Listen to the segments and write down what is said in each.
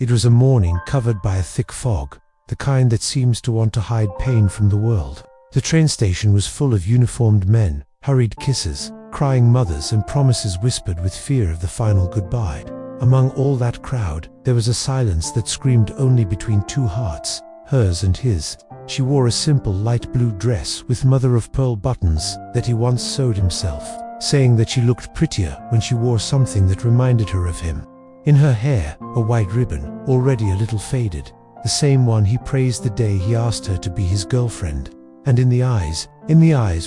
It was a morning covered by a thick fog, the kind that seems to want to hide pain from the world. The train station was full of uniformed men, hurried kisses, crying mothers, and promises whispered with fear of the final goodbye. Among all that crowd, there was a silence that screamed only between two hearts, hers and his. She wore a simple light blue dress with mother-of-pearl buttons that he once sewed himself, saying that she looked prettier when she wore something that reminded her of him. In her hair, a white ribbon, already a little faded, the same one he praised the day he asked her to be his girlfriend. And in the eyes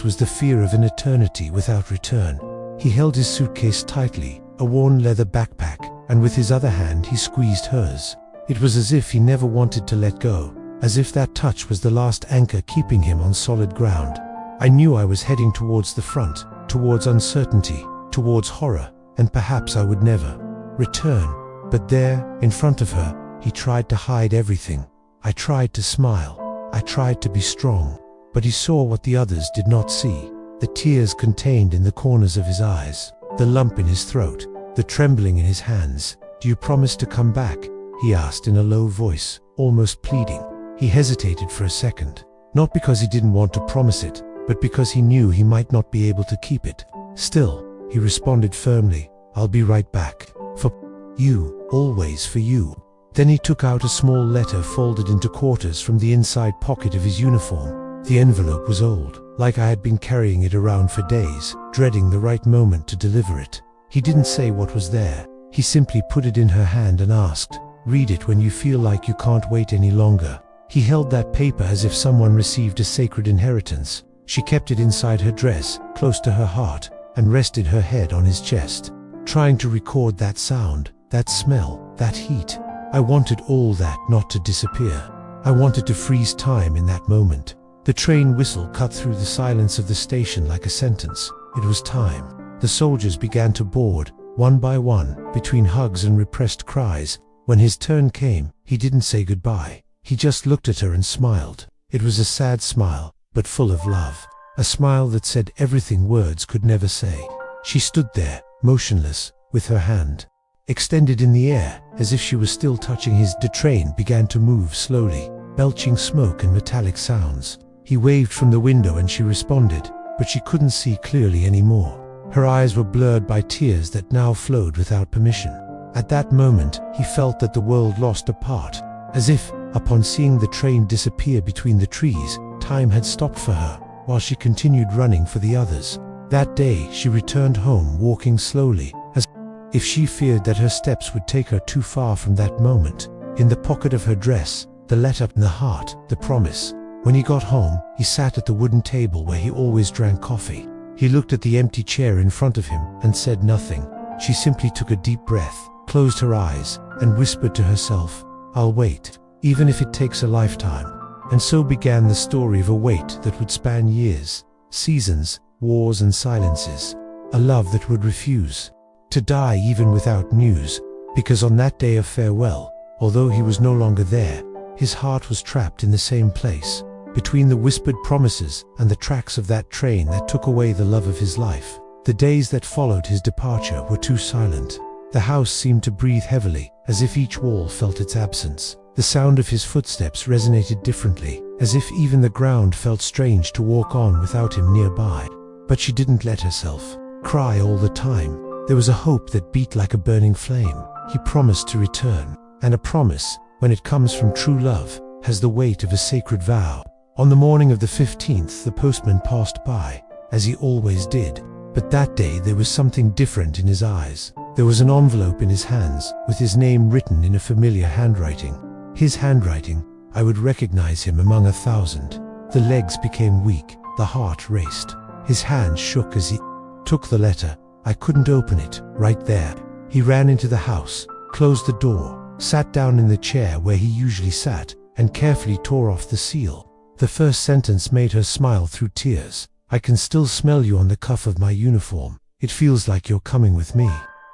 was the fear of an eternity without return. He held his suitcase tightly, a worn leather backpack, and with his other hand he squeezed hers. It was as if he never wanted to let go, as if that touch was the last anchor keeping him on solid ground. I knew I was heading towards the front, towards uncertainty, towards horror, and perhaps I would never return. But there, in front of her, he tried to hide everything. I tried to smile. I tried to be strong. But he saw what the others did not see. The tears contained in the corners of his eyes, the lump in his throat, the trembling in his hands. "Do you promise to come back?" he asked in a low voice, almost pleading. He hesitated for a second, not because he didn't want to promise it, but because he knew he might not be able to keep it. Still, he responded firmly, "I'll be right back. For you, always for you." Then he took out a small letter folded into quarters from the inside pocket of his uniform. The envelope was old, like I had been carrying it around for days, dreading the right moment to deliver it. He didn't say what was there. He simply put it in her hand and asked, "Read it when you feel like you can't wait any longer." He held that paper as if someone received a sacred inheritance. She kept it inside her dress, close to her heart, and rested her head on his chest, trying to record that sound, that smell, that heat. I wanted all that not to disappear. I wanted to freeze time in that moment. The train whistle cut through the silence of the station like a sentence. It was time. The soldiers began to board, one by one, between hugs and repressed cries. When his turn came, he didn't say goodbye. He just looked at her and smiled. It was a sad smile, but full of love. A smile that said everything words could never say. She stood there, motionless, with her hand extended in the air, as if she was still touching his. The train began to move slowly, belching smoke and metallic sounds. He waved from the window and she responded, but she couldn't see clearly anymore. Her eyes were blurred by tears that now flowed without permission. At that moment, he felt that the world lost a part, as if, upon seeing the train disappear between the trees, time had stopped for her, while she continued running for the others. That day, she returned home walking slowly, as if she feared that her steps would take her too far from that moment. In the pocket of her dress, the letter, in the heart, the promise. When he got home, he sat at the wooden table where he always drank coffee. He looked at the empty chair in front of him and said nothing. She simply took a deep breath, closed her eyes, and whispered to herself, "I'll wait, even if it takes a lifetime." And so began the story of a wait that would span years, seasons, wars and silences. A love that would refuse to die even without news, because on that day of farewell, although he was no longer there, his heart was trapped in the same place, between the whispered promises and the tracks of that train that took away the love of his life. The days that followed his departure were too silent. The house seemed to breathe heavily, as if each wall felt its absence. The sound of his footsteps resonated differently, as if even the ground felt strange to walk on without him nearby. But she didn't let herself cry all the time. There was a hope that beat like a burning flame. He promised to return, and a promise, when it comes from true love, has the weight of a sacred vow. On the morning of the 15th, the postman passed by, as he always did. But that day there was something different in his eyes. There was an envelope in his hands, with his name written in a familiar handwriting. His handwriting. I would recognize him among 1,000. The legs became weak, the heart raced. His hand shook as he took the letter. I couldn't open it, right there. He ran into the house, closed the door, sat down in the chair where he usually sat, and carefully tore off the seal. The first sentence made her smile through tears. "I can still smell you on the cuff of my uniform. It feels like you're coming with me."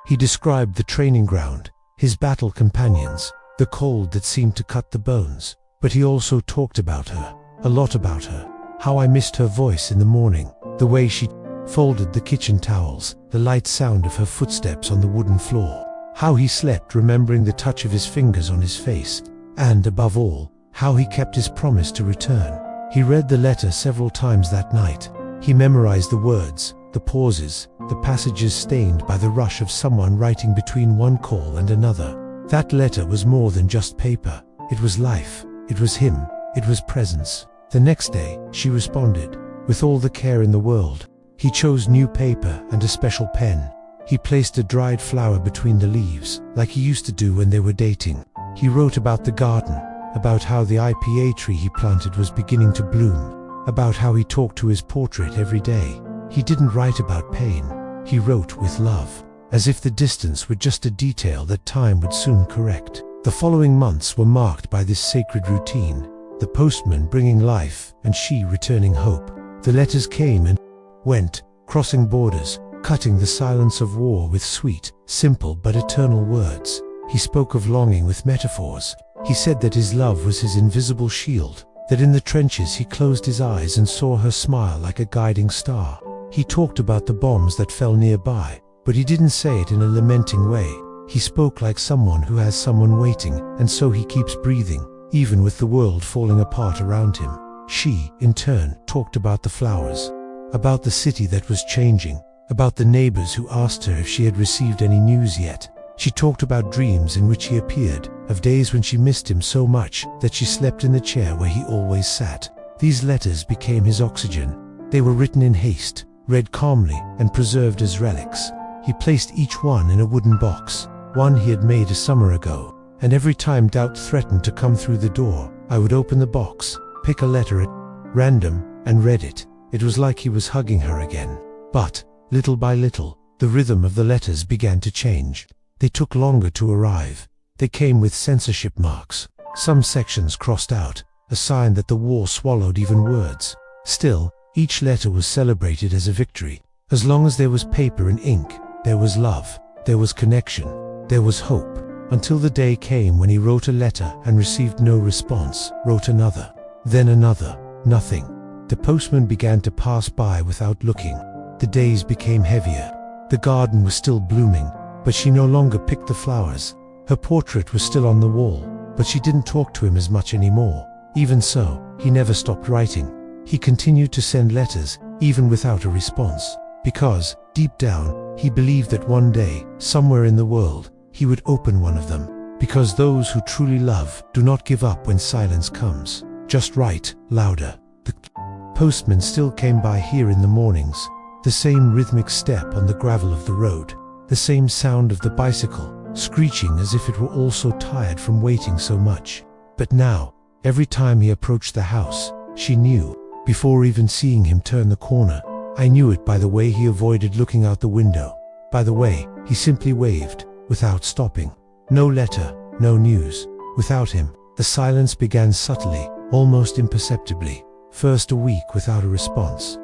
He described the training ground, his battle companions, the cold that seemed to cut the bones. But he also talked about her, a lot about her. How I missed her voice in the morning, the way she folded the kitchen towels, the light sound of her footsteps on the wooden floor. how he slept remembering the touch of his fingers on his face, and, above all, how he kept his promise to return. He read the letter several times that night. He memorized the words, the pauses, the passages stained by the rush of someone writing between one call and another. That letter was more than just paper. It was life. It was him. It was presence. The next day, she responded, with all the care in the world. He chose new paper and a special pen. He placed a dried flower between the leaves, like he used to do when they were dating. He wrote about the garden, about how the IPA tree he planted was beginning to bloom, about how he talked to his portrait every day. He didn't write about pain. He wrote with love, as if the distance were just a detail that time would soon correct. The following months were marked by this sacred routine, the postman bringing life and she returning hope. The letters came and went, crossing borders, cutting the silence of war with sweet, simple but eternal words. He spoke of longing with metaphors. He said that his love was his invisible shield, that in the trenches he closed his eyes and saw her smile like a guiding star. He talked about the bombs that fell nearby, but he didn't say it in a lamenting way. He spoke like someone who has someone waiting, and so he keeps breathing, even with the world falling apart around him. She, in turn, talked about the flowers, about the city that was changing, about the neighbors who asked her if she had received any news yet. She talked about dreams in which he appeared, of days when she missed him so much that she slept in the chair where he always sat. These letters became his oxygen. They were written in haste, read calmly, and preserved as relics. He placed each one in a wooden box, one he had made a summer ago, and every time doubt threatened to come through the door, I would open the box, pick a letter at random, and read it. It was like he was hugging her again. But, little by little, the rhythm of the letters began to change. They took longer to arrive. They came with censorship marks, some sections crossed out, a sign that the war swallowed even words. Still, each letter was celebrated as a victory. As long as there was paper and ink, there was love, there was connection, there was hope. Until the day came when he wrote a letter and received no response, wrote another, then another, nothing. The postman began to pass by without looking. The days became heavier. The garden was still blooming, but she no longer picked the flowers. Her portrait was still on the wall, but she didn't talk to him as much anymore. Even so, he never stopped writing. He continued to send letters, even without a response, because, deep down, he believed that one day, somewhere in the world, he would open one of them. Because those who truly love do not give up when silence comes. Just write, louder. The postman still came by here in the mornings, the same rhythmic step on the gravel of the road, the same sound of the bicycle, screeching as if it were also tired from waiting so much. But now, every time he approached the house, she knew, before even seeing him turn the corner. I knew it by the way he avoided looking out the window, by the way he simply waved, without stopping. No letter, no news. Without him, the silence began subtly, almost imperceptibly. First a week without a response,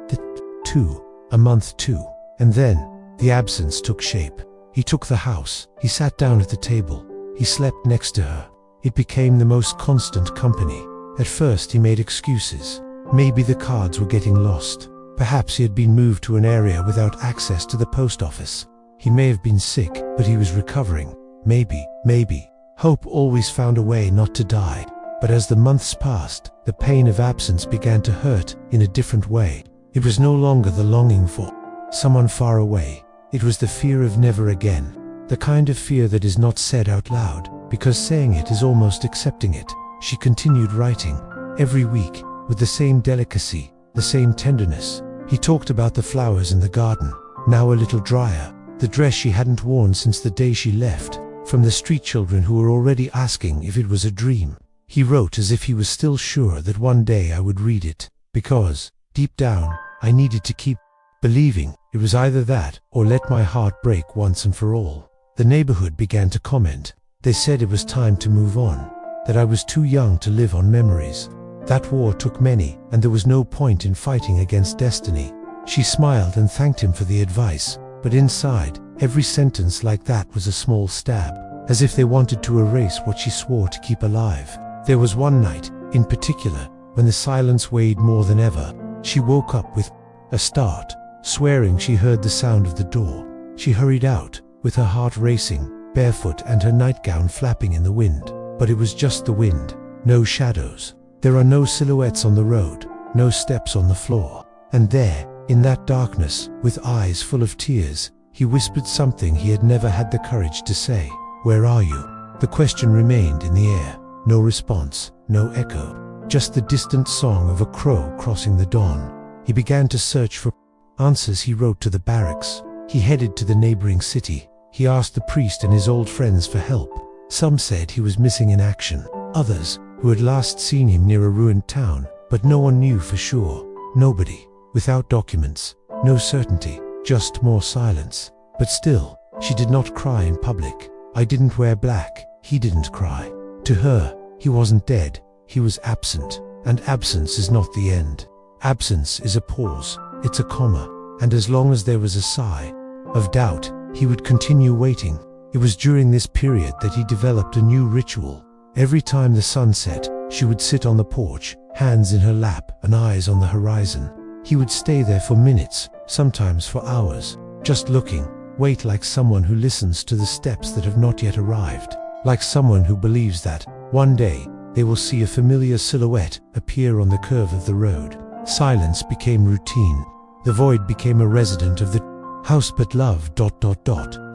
two, a month too, and then, the absence took shape. He took the house, he sat down at the table, he slept next to her. It became the most constant company. At first he made excuses. Maybe the cards were getting lost. Perhaps he had been moved to an area without access to the post office. He may have been sick, but he was recovering. Maybe. Hope always found a way not to die. But as the months passed, the pain of absence began to hurt in a different way. It was no longer the longing for someone far away. It was the fear of never again. The kind of fear that is not said out loud, because saying it is almost accepting it. She continued writing, every week, with the same delicacy, the same tenderness. He talked about the flowers in the garden, now a little drier, the dress she hadn't worn since the day she left, from the street children who were already asking if it was a dream. He wrote as if he was still sure that one day I would read it, because, deep down, I needed to keep believing. It was either that, or let my heart break once and for all. The neighborhood began to comment. They said it was time to move on, that I was too young to live on memories. That war took many, and there was no point in fighting against destiny. She smiled and thanked him for the advice, but inside, every sentence like that was a small stab, as if they wanted to erase what she swore to keep alive. There was one night, in particular, when the silence weighed more than ever. She woke up with a start, swearing she heard the sound of the door. She hurried out, with her heart racing, barefoot and her nightgown flapping in the wind. But it was just the wind, no shadows. There are no silhouettes on the road, no steps on the floor. And there, in that darkness, with eyes full of tears, he whispered something he had never had the courage to say. "Where are you?" The question remained in the air. No response, no echo, just the distant song of a crow crossing the dawn. He began to search for answers. He wrote to the barracks. He headed to the neighboring city. He asked the priest and his old friends for help. Some said he was missing in action. Others, who had last seen him near a ruined town, but no one knew for sure. Nobody. Without documents, no certainty, just more silence. But still, she did not cry in public. I didn't wear black. He didn't cry. To her, he wasn't dead. He was absent. And absence is not the end. Absence is a pause. It's a comma. And as long as there was a sigh of doubt, he would continue waiting. It was during this period that he developed a new ritual. Every time the sun set, she would sit on the porch, hands in her lap and eyes on the horizon. He would stay there for minutes, sometimes for hours, just looking, wait like someone who listens to the steps that have not yet arrived, like someone who believes that, one day, they will see a familiar silhouette appear on the curve of the road. Silence became routine. The void became a resident of the house, but love...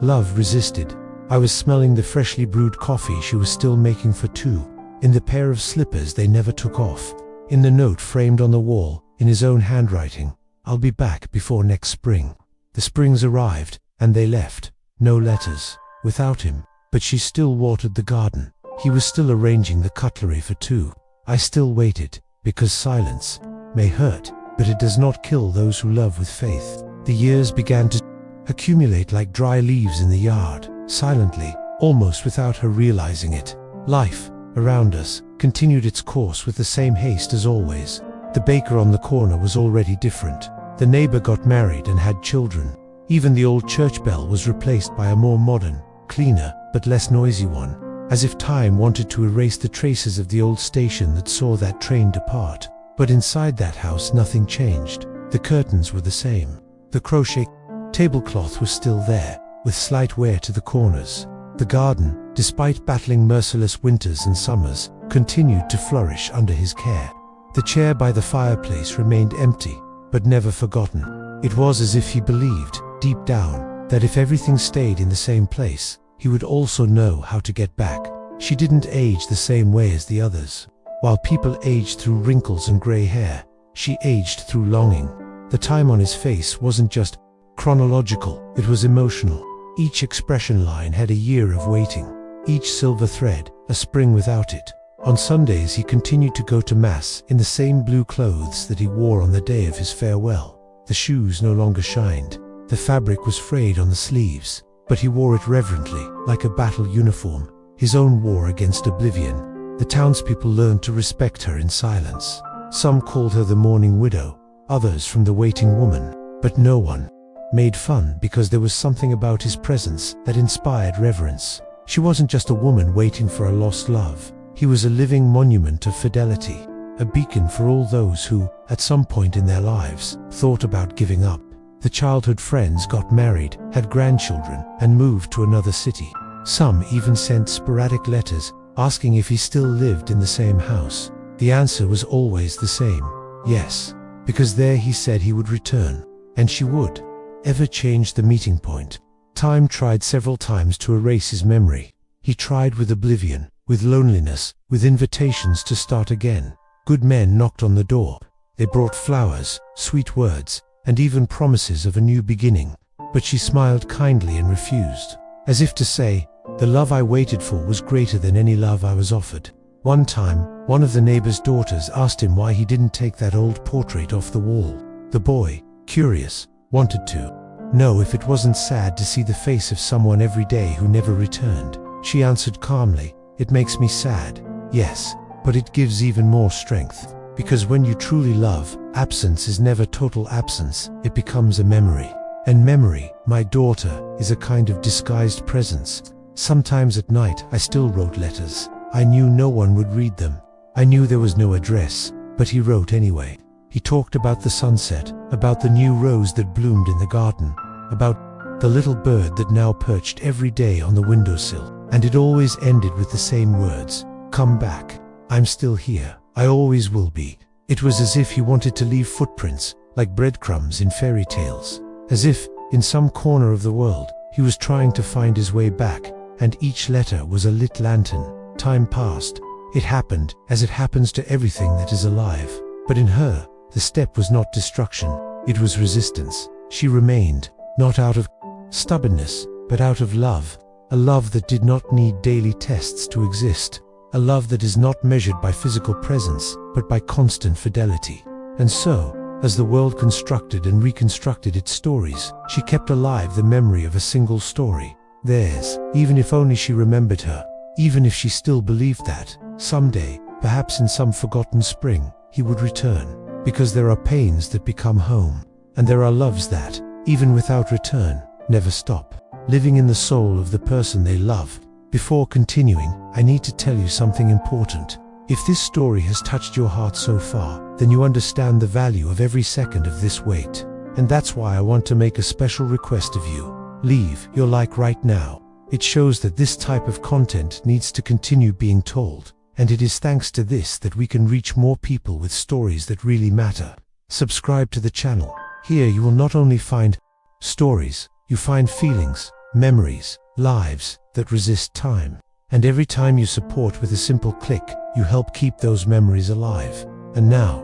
Love resisted. I was smelling the freshly brewed coffee she was still making for two, in the pair of slippers they never took off, in the note framed on the wall, in his own handwriting. "I'll be back before next spring." The springs arrived, and they left. No letters. Without him. But she still watered the garden. He was still arranging the cutlery for two. I still waited, because silence may hurt, but it does not kill those who love with faith. The years began to accumulate like dry leaves in the yard, silently, almost without her realizing it. Life, around us, continued its course with the same haste as always. The baker on the corner was already different. The neighbor got married and had children. Even the old church bell was replaced by a more modern, cleaner, but less noisy one, as if time wanted to erase the traces of the old station that saw that train depart. But inside that house nothing changed. The curtains were the same. The crochet tablecloth was still there, with slight wear to the corners. The garden, despite battling merciless winters and summers, continued to flourish under his care. The chair by the fireplace remained empty, but never forgotten. It was as if he believed, deep down, that if everything stayed in the same place, he would also know how to get back. She didn't age the same way as the others. While people aged through wrinkles and gray hair, she aged through longing. The time on his face wasn't just chronological, it was emotional. Each expression line had a year of waiting. Each silver thread, a spring without it. On Sundays he continued to go to Mass in the same blue clothes that he wore on the day of his farewell. The shoes no longer shined. The fabric was frayed on the sleeves, but he wore it reverently, like a battle uniform, his own war against oblivion. The townspeople learned to respect her in silence. Some called her the mourning widow, others from the waiting woman, but no one made fun because there was something about his presence that inspired reverence. She wasn't just a woman waiting for a lost love. He was a living monument of fidelity, a beacon for all those who, at some point in their lives, thought about giving up. The childhood friends got married, had grandchildren, and moved to another city. Some even sent sporadic letters, asking if he still lived in the same house. The answer was always the same: yes, because there he said he would return, and she would. Ever change the meeting point? Time tried several times to erase his memory. He tried with oblivion, with loneliness, with invitations to start again. Good men knocked on the door. They brought flowers, sweet words, and even promises of a new beginning. But she smiled kindly and refused, as if to say, the love I waited for was greater than any love I was offered. One time, one of the neighbor's daughters asked him why he didn't take that old portrait off the wall. The boy, curious, wanted to know if it wasn't sad to see the face of someone every day who never returned. She answered calmly, "It makes me sad, yes, but it gives even more strength. Because when you truly love, absence is never total absence, it becomes a memory. And memory, my daughter, is a kind of disguised presence. Sometimes at night I still wrote letters. I knew no one would read them. I knew there was no address, but he wrote anyway. He talked about the sunset, about the new rose that bloomed in the garden, about the little bird that now perched every day on the windowsill, and it always ended with the same words, "Come back. I'm still here. I always will be." It was as if he wanted to leave footprints, like breadcrumbs in fairy tales. As if, in some corner of the world, he was trying to find his way back, and each letter was a lit lantern. Time passed. It happened, as it happens to everything that is alive. But in her, the step was not destruction, it was resistance. She remained, not out of stubbornness, but out of love. A love that did not need daily tests to exist. A love that is not measured by physical presence, but by constant fidelity. And so, as the world constructed and reconstructed its stories, she kept alive the memory of a single story, theirs, even if only she remembered her, even if she still believed that, someday, perhaps in some forgotten spring, he would return. Because there are pains that become home, and there are loves that, even without return, never stop, living in the soul of the person they love. Before continuing, I need to tell you something important. If this story has touched your heart so far, then you understand the value of every second of this wait. And that's why I want to make a special request of you. Leave your like right now. It shows that this type of content needs to continue being told. And it is thanks to this that we can reach more people with stories that really matter. Subscribe to the channel. Here you will not only find stories, you find feelings, memories, lives that resist time. And every time you support with a simple click, you help keep those memories alive. And now,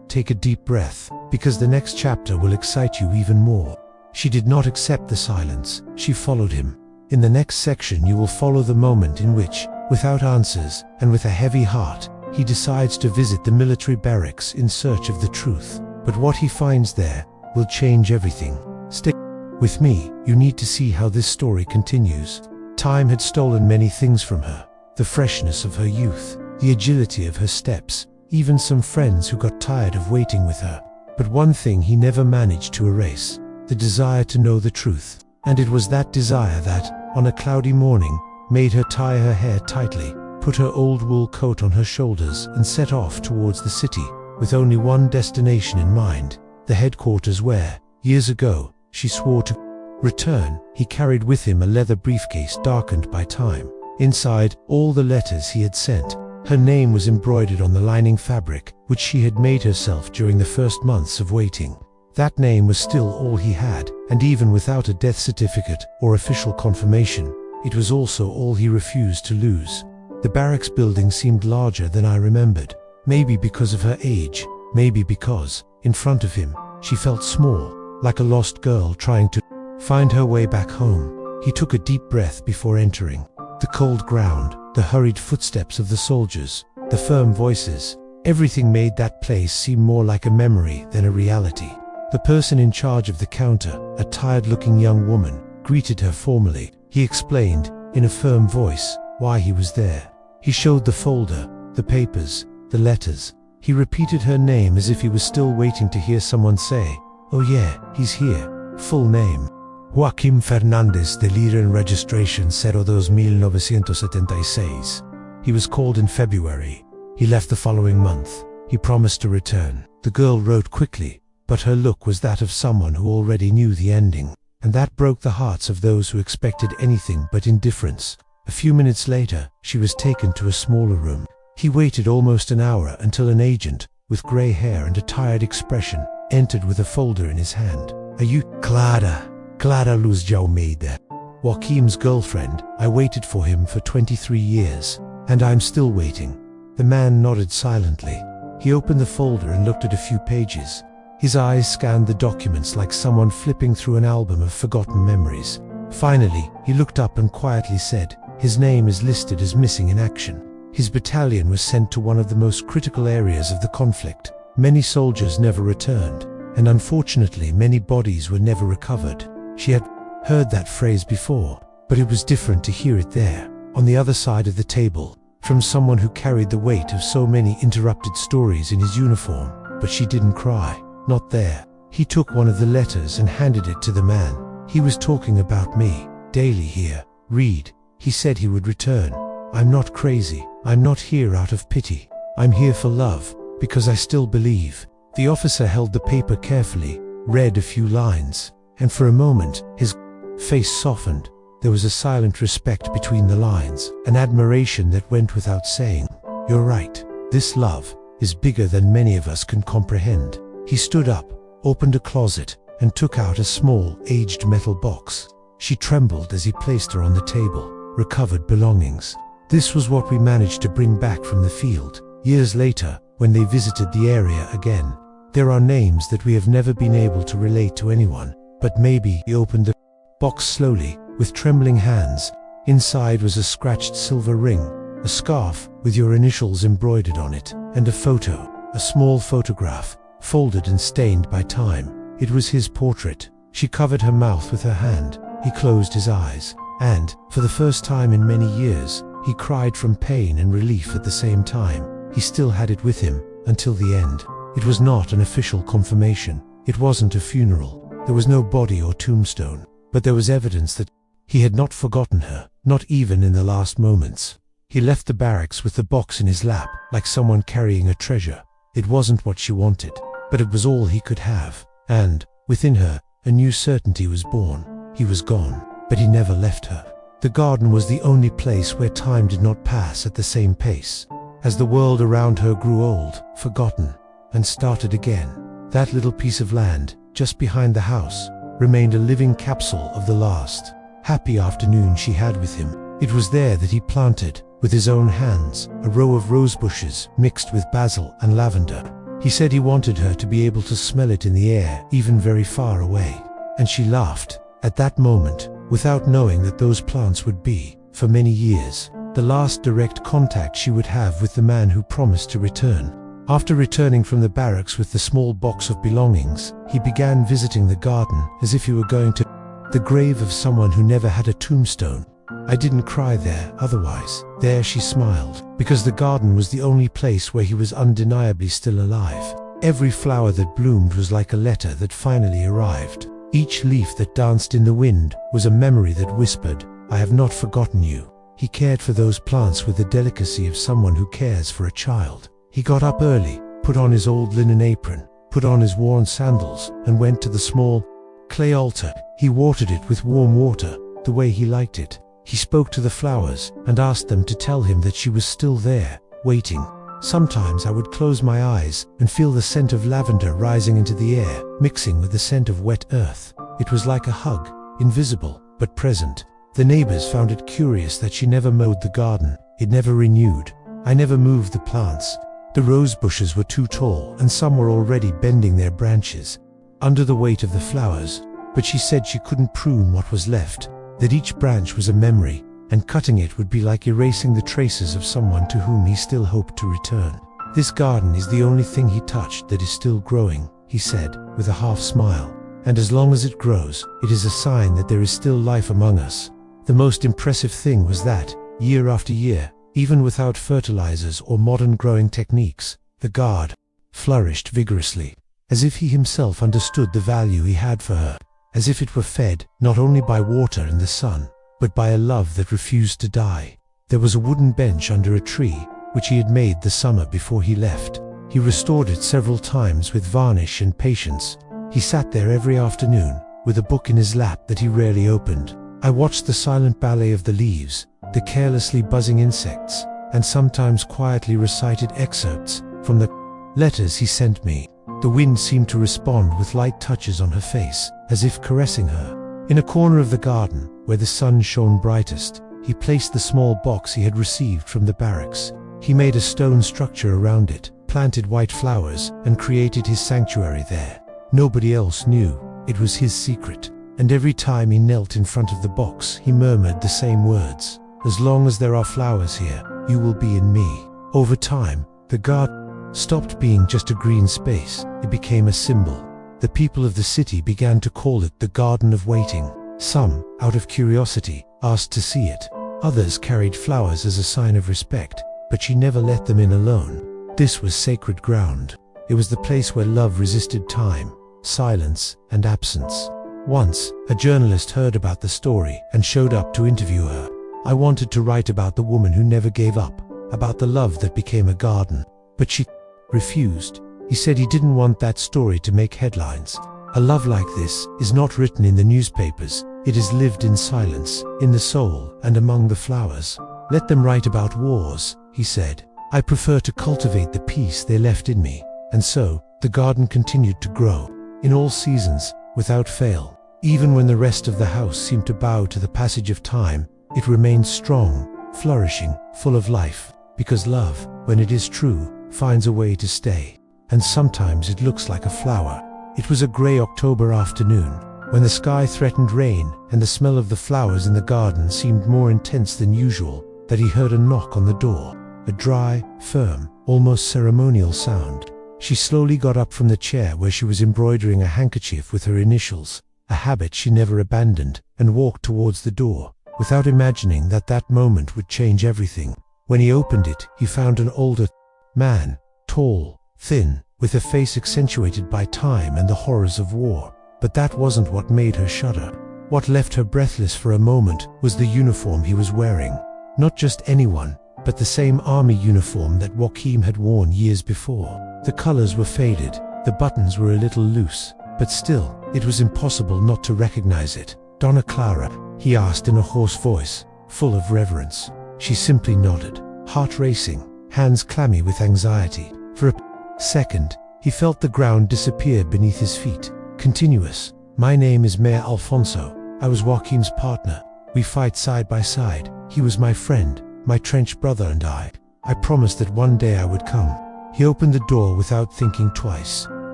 take a deep breath, because the next chapter will excite you even more. She did not accept the silence, she followed him. In the next section you will follow the moment in which, without answers, and with a heavy heart, he decides to visit the military barracks in search of the truth. But what he finds there will change everything. Stick with me, you need to see how this story continues. Time had stolen many things from her. The freshness of her youth, the agility of her steps, even some friends who got tired of waiting with her. But one thing he never managed to erase, the desire to know the truth. And it was that desire that, on a cloudy morning, made her tie her hair tightly, put her old wool coat on her shoulders and set off towards the city, with only one destination in mind, the headquarters where, years ago, she swore to return. He carried with him a leather briefcase darkened by time. Inside, all the letters he had sent. Her name was embroidered on the lining fabric, which she had made herself during the first months of waiting. That name was still all he had, and even without a death certificate or official confirmation, it was also all he refused to lose. The barracks building seemed larger than I remembered. Maybe because of her age, maybe because, in front of him, she felt small, like a lost girl trying to find her way back home. He took a deep breath before entering. The cold ground, the hurried footsteps of the soldiers, the firm voices, everything made that place seem more like a memory than a reality. The person in charge of the counter, a tired-looking young woman, greeted her formally. He explained, in a firm voice, why he was there. He showed the folder, the papers, the letters. He repeated her name as if he was still waiting to hear someone say, "Oh yeah, he's here." Full name: Joaquim Fernandez de Lira, in registration 02-1976. He was called in February. He left the following month. He promised to return. The girl wrote quickly, but her look was that of someone who already knew the ending. And that broke the hearts of those who expected anything but indifference. A few minutes later, she was taken to a smaller room. He waited almost an hour until an agent, with grey hair and a tired expression, entered with a folder in his hand. "Are you Clara? Clara Luz de Almeida. Joaquim's girlfriend. I waited for him for 23 years, and I'm still waiting." The man nodded silently. He opened the folder and looked at a few pages. His eyes scanned the documents like someone flipping through an album of forgotten memories. Finally, he looked up and quietly said, "His name is listed as missing in action. His battalion was sent to one of the most critical areas of the conflict. Many soldiers never returned, and unfortunately many bodies were never recovered." She had heard that phrase before, but it was different to hear it there, on the other side of the table, from someone who carried the weight of so many interrupted stories in his uniform. But she didn't cry. Not there. He took one of the letters and handed it to the man. "He was talking about me. Daily here. Read. He said he would return. I'm not crazy. I'm not here out of pity. I'm here for love, because I still believe." The officer held the paper carefully, read a few lines, and for a moment, his face softened. There was a silent respect between the lines, an admiration that went without saying. "You're right. This love is bigger than many of us can comprehend." He stood up, opened a closet, and took out a small, aged metal box. She trembled as he placed her on the table. Recovered belongings. This was what we managed to bring back from the field. Years later, when they visited the area again, there are names that we have never been able to relate to anyone, but maybe. He opened the box slowly, with trembling hands. Inside was a scratched silver ring, a scarf with your initials embroidered on it, and a photo, a small photograph, folded and stained by time. It was his portrait. She covered her mouth with her hand. He closed his eyes, and, for the first time in many years, he cried from pain and relief at the same time. He still had it with him, until the end. It was not an official confirmation. It wasn't a funeral. There was no body or tombstone. But there was evidence that he had not forgotten her, not even in the last moments. He left the barracks with the box in his lap, like someone carrying a treasure. It wasn't what she wanted, but it was all he could have. And, within her, a new certainty was born. He was gone, but he never left her. The garden was the only place where time did not pass at the same pace. As the world around her grew old, forgotten, and started again, that little piece of land, just behind the house, remained a living capsule of the last happy afternoon she had with him. It was there that he planted, with his own hands, a row of rose bushes mixed with basil and lavender. He said he wanted her to be able to smell it in the air, even very far away. And she laughed, at that moment, without knowing that those plants would be, for many years, the last direct contact she would have with the man who promised to return. After returning from the barracks with the small box of belongings, he began visiting the garden as if he were going to the grave of someone who never had a tombstone. I didn't cry there, otherwise. There she smiled, because the garden was the only place where he was undeniably still alive. Every flower that bloomed was like a letter that finally arrived. Each leaf that danced in the wind was a memory that whispered, "I have not forgotten you." He cared for those plants with the delicacy of someone who cares for a child. He got up early, put on his old linen apron, put on his worn sandals, and went to the small clay altar. He watered it with warm water, the way he liked it. He spoke to the flowers and asked them to tell him that she was still there, waiting. Sometimes I would close my eyes and feel the scent of lavender rising into the air, mixing with the scent of wet earth. It was like a hug, invisible, but present. The neighbors found it curious that she never mowed the garden. It never renewed. I never moved the plants. The rose bushes were too tall, and some were already bending their branches under the weight of the flowers. But she said she couldn't prune what was left, that each branch was a memory, and cutting it would be like erasing the traces of someone to whom he still hoped to return. "This garden is the only thing he touched that is still growing," he said, with a half smile. "And as long as it grows, it is a sign that there is still life among us." The most impressive thing was that, year after year, even without fertilizers or modern growing techniques, the garden flourished vigorously, as if he himself understood the value he had for her, as if it were fed not only by water and the sun, but by a love that refused to die. There was a wooden bench under a tree, which he had made the summer before he left. He restored it several times with varnish and patience. He sat there every afternoon, with a book in his lap that he rarely opened. I watched the silent ballet of the leaves, the carelessly buzzing insects, and sometimes quietly recited excerpts from the letters he sent me. The wind seemed to respond with light touches on her face, as if caressing her. In a corner of the garden, where the sun shone brightest, he placed the small box he had received from the barracks. He made a stone structure around it, planted white flowers, and created his sanctuary there. Nobody else knew. It was his secret. And every time he knelt in front of the box, he murmured the same words. "As long as there are flowers here, you will be in me." Over time, the garden stopped being just a green space. It became a symbol. The people of the city began to call it the Garden of Waiting. Some, out of curiosity, asked to see it. Others carried flowers as a sign of respect, but she never let them in alone. This was sacred ground. It was the place where love resisted time, silence, and absence. Once, a journalist heard about the story and showed up to interview her. I wanted to write about the woman who never gave up, about the love that became a garden. But she refused. He said he didn't want that story to make headlines. A love like this is not written in the newspapers. It is lived in silence, in the soul, and among the flowers. Let them write about wars, he said. I prefer to cultivate the peace they left in me. And so, the garden continued to grow, in all seasons, without fail. Even when the rest of the house seemed to bow to the passage of time, it remained strong, flourishing, full of life. Because love, when it is true, finds a way to stay. And sometimes it looks like a flower. It was a grey October afternoon, when the sky threatened rain and the smell of the flowers in the garden seemed more intense than usual, that he heard a knock on the door. A dry, firm, almost ceremonial sound. She slowly got up from the chair where she was embroidering a handkerchief with her initials, a habit she never abandoned, and walked towards the door, without imagining that that moment would change everything. When he opened it, he found an older man, tall, thin, with a face accentuated by time and the horrors of war. But that wasn't what made her shudder. What left her breathless for a moment was the uniform he was wearing. Not just anyone, but the same army uniform that Joachim had worn years before. The colors were faded, the buttons were a little loose, but still, it was impossible not to recognize it. "Donna Clara?" he asked in a hoarse voice, full of reverence. She simply nodded, heart racing, hands clammy with anxiety. For a second, he felt the ground disappear beneath his feet. Continuous. "My name is Mayor Alfonso. I was Joachim's partner. We fight side by side. He was my friend, my trench brother, and I promised that one day I would come." He opened the door without thinking twice.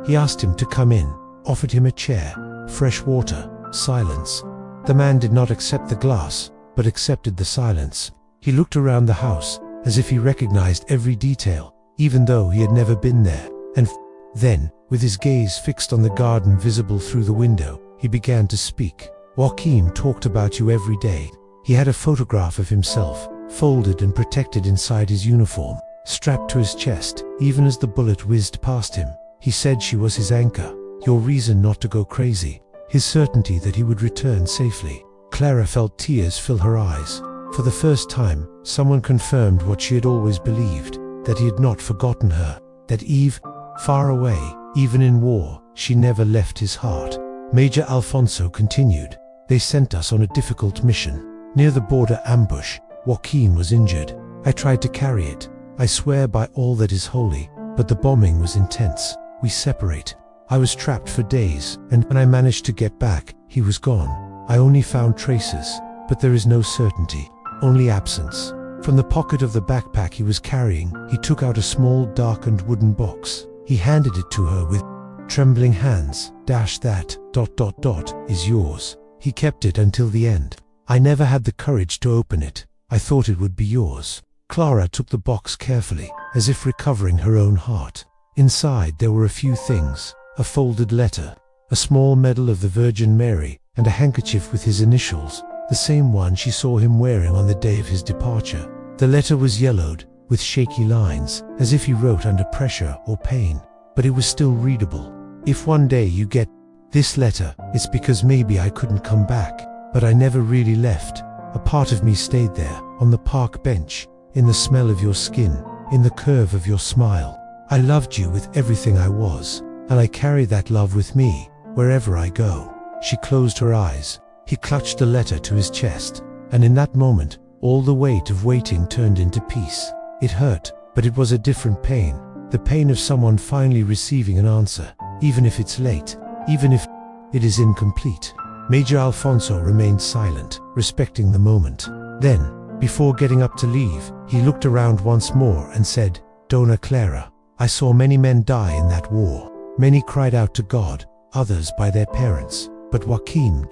He asked him to come in, offered him a chair, fresh water, silence. The man did not accept the glass, but accepted the silence. He looked around the house, as if he recognized every detail, even though he had never been there. And then, with his gaze fixed on the garden visible through the window, he began to speak. "Joachim talked about you every day. He had a photograph of himself, folded and protected inside his uniform, strapped to his chest, even as the bullet whizzed past him. He said she was his anchor, your reason not to go crazy, his certainty that he would return safely." Clara felt tears fill her eyes. For the first time, someone confirmed what she had always believed, that he had not forgotten her, that far away, even in war, she never left his heart. Major Alfonso continued. "They sent us on a difficult mission. Near the border ambush, Joachim was injured. I tried to carry it. I swear by all that is holy, but the bombing was intense. We separate. I was trapped for days, and when I managed to get back, he was gone. I only found traces, but there is no certainty, only absence." From the pocket of the backpack he was carrying, he took out a small darkened wooden box. He handed it to her with trembling hands. "That is yours." He kept it until the end. "I never had the courage to open it. I thought it would be yours." Clara took the box carefully, as if recovering her own heart. Inside there were a few things: a folded letter, a small medal of the Virgin Mary, and a handkerchief with his initials, the same one she saw him wearing on the day of his departure. The letter was yellowed, with shaky lines, as if he wrote under pressure or pain, but it was still readable. "If one day you get this letter, it's because maybe I couldn't come back, but I never really left. A part of me stayed there, on the park bench, in the smell of your skin, in the curve of your smile. I loved you with everything I was, and I carry that love with me, wherever I go." She closed her eyes. He clutched the letter to his chest, and in that moment, all the weight of waiting turned into peace. It hurt, but it was a different pain, the pain of someone finally receiving an answer, even if it's late, even if it is incomplete. Major Alfonso remained silent, respecting the moment. Then, before getting up to leave, he looked around once more and said, "Donna Clara, I saw many men die in that war. Many cried out to God, others by their parents, but Joachim...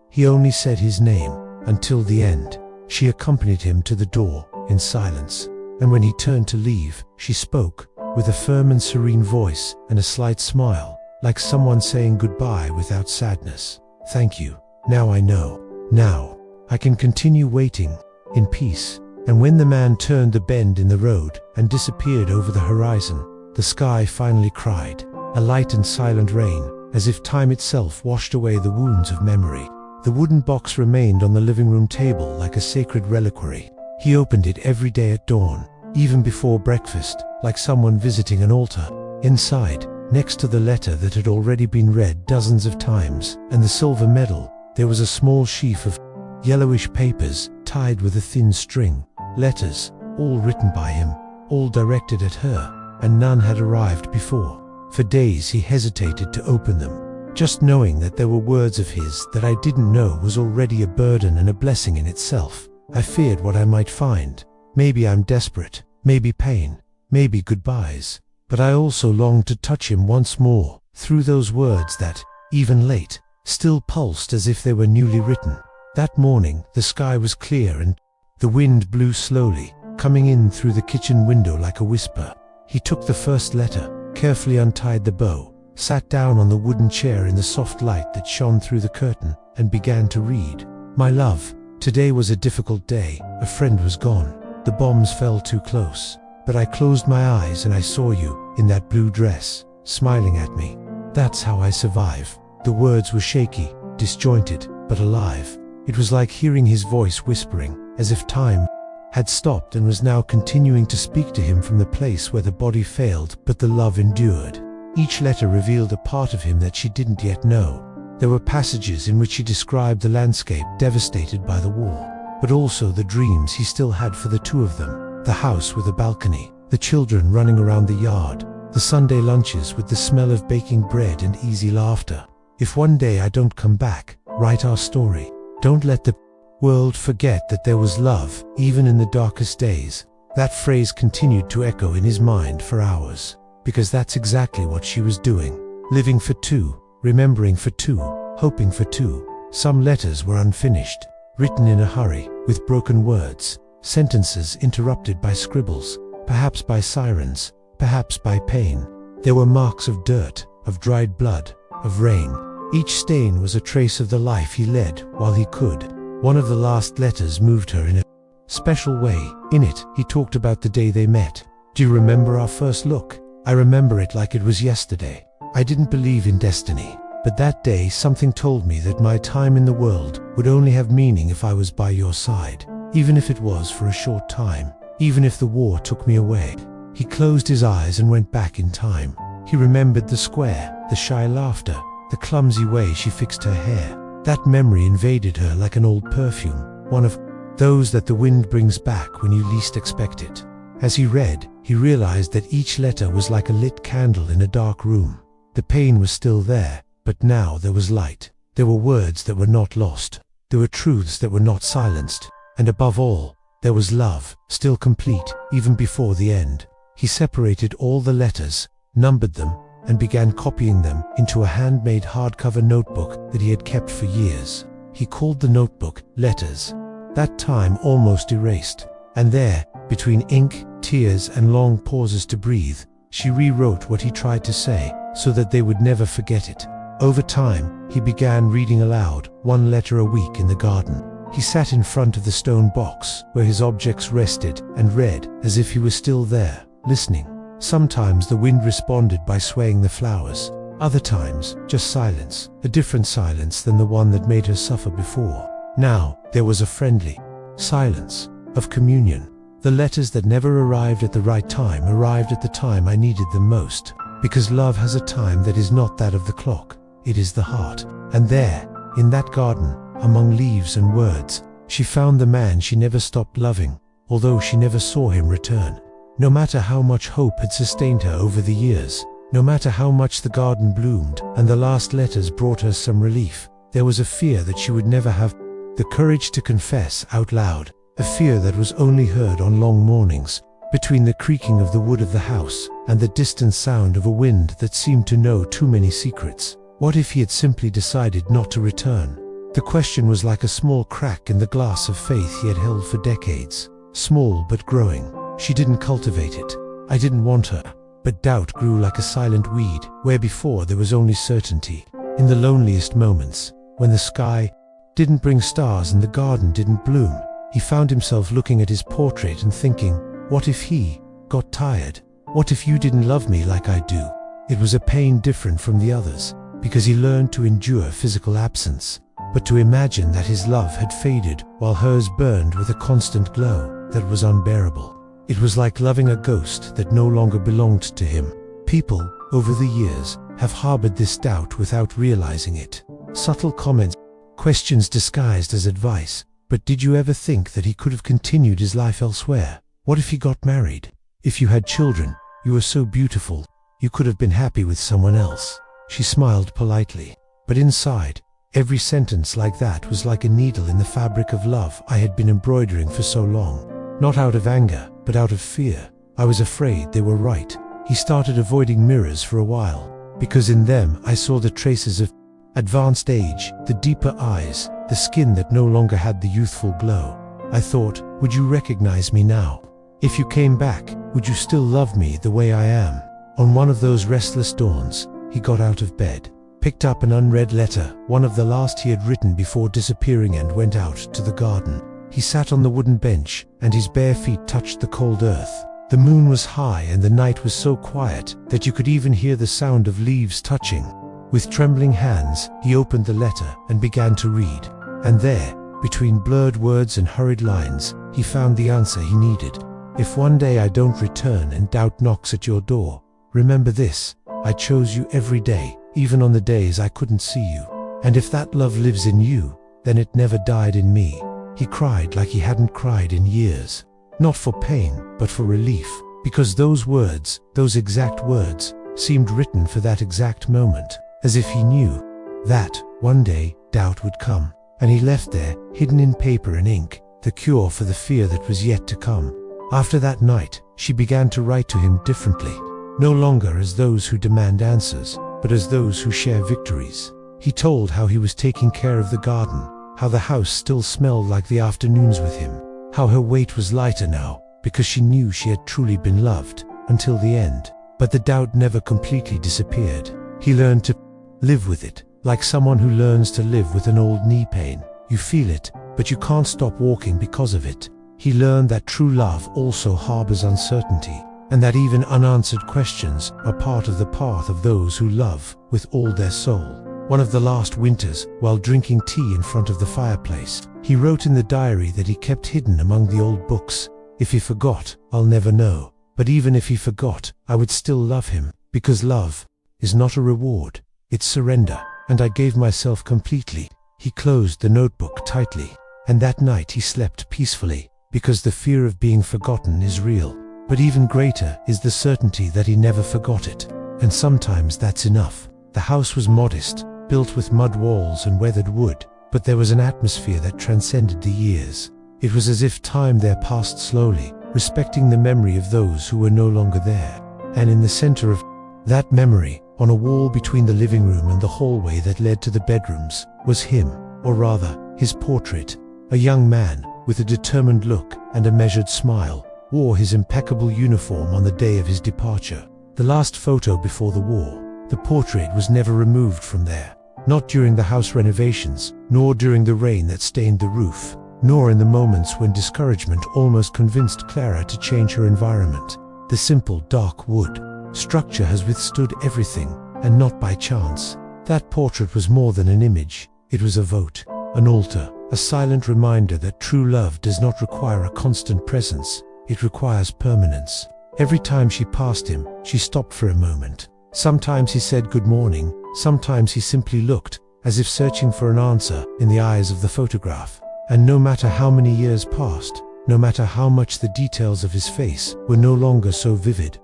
He only said his name, until the end." She accompanied him to the door, in silence, and when he turned to leave, she spoke, with a firm and serene voice and a slight smile, like someone saying goodbye without sadness. "Thank you. Now I know. Now, I can continue waiting, in peace." And when the man turned the bend in the road and disappeared over the horizon, the sky finally cried, a light and silent rain, as if time itself washed away the wounds of memory. The wooden box remained on the living room table like a sacred reliquary. He opened it every day at dawn, even before breakfast, like someone visiting an altar. Inside, Next to the letter that had already been read dozens of times, and the silver medal, there was a small sheaf of yellowish papers tied with a thin string. Letters, all written by him, all directed at her, and none had arrived before. For days he hesitated to open them. Just knowing that there were words of his that I didn't know was already a burden and a blessing in itself. I feared what I might find. Maybe I'm desperate, maybe pain, maybe goodbyes. But I also longed to touch him once more, through those words that, even late, still pulsed as if they were newly written. That morning, the sky was clear and the wind blew slowly, coming in through the kitchen window like a whisper. He took the first letter, carefully untied the bow, sat down on the wooden chair in the soft light that shone through the curtain, and began to read. My love, today was a difficult day. A friend was gone. The bombs fell too close. But I closed my eyes and I saw you, in that blue dress, smiling at me. That's how I survive. The words were shaky, disjointed, but alive. It was like hearing his voice whispering, as if time had stopped and was now continuing to speak to him from the place where the body failed but the love endured. Each letter revealed a part of him that she didn't yet know. There were passages in which he described the landscape devastated by the war, but also the dreams he still had for the two of them. The house with a balcony, the children running around the yard, the Sunday lunches with the smell of baking bread and easy laughter. If one day I don't come back, write our story. Don't let the world forget that there was love, even in the darkest days. That phrase continued to echo in his mind for hours, because that's exactly what she was doing. Living for two, remembering for two, hoping for two. Some letters were unfinished, written in a hurry, with broken words. Sentences interrupted by scribbles, perhaps by sirens, perhaps by pain. There were marks of dirt, of dried blood, of rain. Each stain was a trace of the life he led while he could. One of the last letters moved her in a special way. In it, he talked about the day they met. Do you remember our first look? I remember it like it was yesterday. I didn't believe in destiny, but that day something told me that my time in the world would only have meaning if I was by your side. Even if it was for a short time, even if the war took me away. He closed his eyes and went back in time. He remembered the square, the shy laughter, the clumsy way she fixed her hair. That memory invaded her like an old perfume, one of those that the wind brings back when you least expect it. As he read, he realized that each letter was like a lit candle in a dark room. The pain was still there, but now there was light. There were words that were not lost. There were truths that were not silenced. And above all, there was love, still complete, even before the end. He separated all the letters, numbered them, and began copying them into a handmade hardcover notebook that he had kept for years. He called the notebook Letters. That time almost erased. And there, between ink, tears, and long pauses to breathe, she rewrote what he tried to say, so that they would never forget it. Over time, he began reading aloud, one letter a week in the garden. He sat in front of the stone box, where his objects rested, and read, as if he was still there, listening. Sometimes the wind responded by swaying the flowers. Other times, just silence, a different silence than the one that made her suffer before. Now, there was a friendly silence of communion. The letters that never arrived at the right time arrived at the time I needed them most. Because love has a time that is not that of the clock, it is the heart. And there, in that garden, among leaves and words, she found the man she never stopped loving, although she never saw him return. No matter how much hope had sustained her over the years, no matter how much the garden bloomed and the last letters brought her some relief, there was a fear that she would never have the courage to confess out loud, a fear that was only heard on long mornings, between the creaking of the wood of the house and the distant sound of a wind that seemed to know too many secrets. What if he had simply decided not to return? The question was like a small crack in the glass of faith he had held for decades. Small but growing. She didn't cultivate it. I didn't want her. But doubt grew like a silent weed, where before there was only certainty. In the loneliest moments, when the sky didn't bring stars and the garden didn't bloom, he found himself looking at his portrait and thinking, what if he got tired? What if you didn't love me like I do? It was a pain different from the others, because he learned to endure physical absence, but to imagine that his love had faded while hers burned with a constant glow that was unbearable. It was like loving a ghost that no longer belonged to him. People, over the years, have harbored this doubt without realizing it. Subtle comments, questions disguised as advice. But did you ever think that he could have continued his life elsewhere? What if he got married? If you had children, you were so beautiful, you could have been happy with someone else. She smiled politely. But inside, every sentence like that was like a needle in the fabric of love I had been embroidering for so long. Not out of anger, but out of fear. I was afraid they were right. He started avoiding mirrors for a while, because in them I saw the traces of advanced age, the deeper eyes, the skin that no longer had the youthful glow. I thought, would you recognize me now? If you came back, would you still love me the way I am? On one of those restless dawns, he got out of bed, picked up an unread letter, one of the last he had written before disappearing, and went out to the garden. He sat on the wooden bench, and his bare feet touched the cold earth. The moon was high and the night was so quiet that you could even hear the sound of leaves touching. With trembling hands, he opened the letter and began to read. And there, between blurred words and hurried lines, he found the answer he needed. If one day I don't return and doubt knocks at your door, remember this: I chose you every day, even on the days I couldn't see you. And if that love lives in you, then it never died in me. He cried like he hadn't cried in years. Not for pain, but for relief, because those words, those exact words, seemed written for that exact moment, as if he knew that, one day, doubt would come. And he left there, hidden in paper and ink, the cure for the fear that was yet to come. After that night, she began to write to him differently, no longer as those who demand answers, but as those who share victories. He told how he was taking care of the garden, how the house still smelled like the afternoons with him, how her weight was lighter now, because she knew she had truly been loved, until the end. But the doubt never completely disappeared. He learned to live with it, like someone who learns to live with an old knee pain. You feel it, but you can't stop walking because of it. He learned that true love also harbors uncertainty, and that even unanswered questions are part of the path of those who love with all their soul. One of the last winters, while drinking tea in front of the fireplace, he wrote in the diary that he kept hidden among the old books, "If he forgot, I'll never know. But even if he forgot, I would still love him, because love is not a reward, it's surrender, and I gave myself completely." He closed the notebook tightly, and that night he slept peacefully, because the fear of being forgotten is real. But even greater is the certainty that he never forgot it, and sometimes that's enough. The house was modest, built with mud walls and weathered wood, but there was an atmosphere that transcended the years. It was as if time there passed slowly, respecting the memory of those who were no longer there. And in the center of that memory, on a wall between the living room and the hallway that led to the bedrooms, was him, or rather, his portrait. A young man, with a determined look and a measured smile, wore his impeccable uniform on the day of his departure. The last photo before the war, the portrait was never removed from there. Not during the house renovations, nor during the rain that stained the roof, nor in the moments when discouragement almost convinced Clara to change her environment. The simple, dark wood structure has withstood everything, and not by chance. That portrait was more than an image. It was a vote, an altar, a silent reminder that true love does not require a constant presence. It requires permanence. Every time she passed him, she stopped for a moment. Sometimes he said good morning, sometimes he simply looked, as if searching for an answer in the eyes of the photograph. And no matter how many years passed, no matter how much the details of his face were no longer so vivid,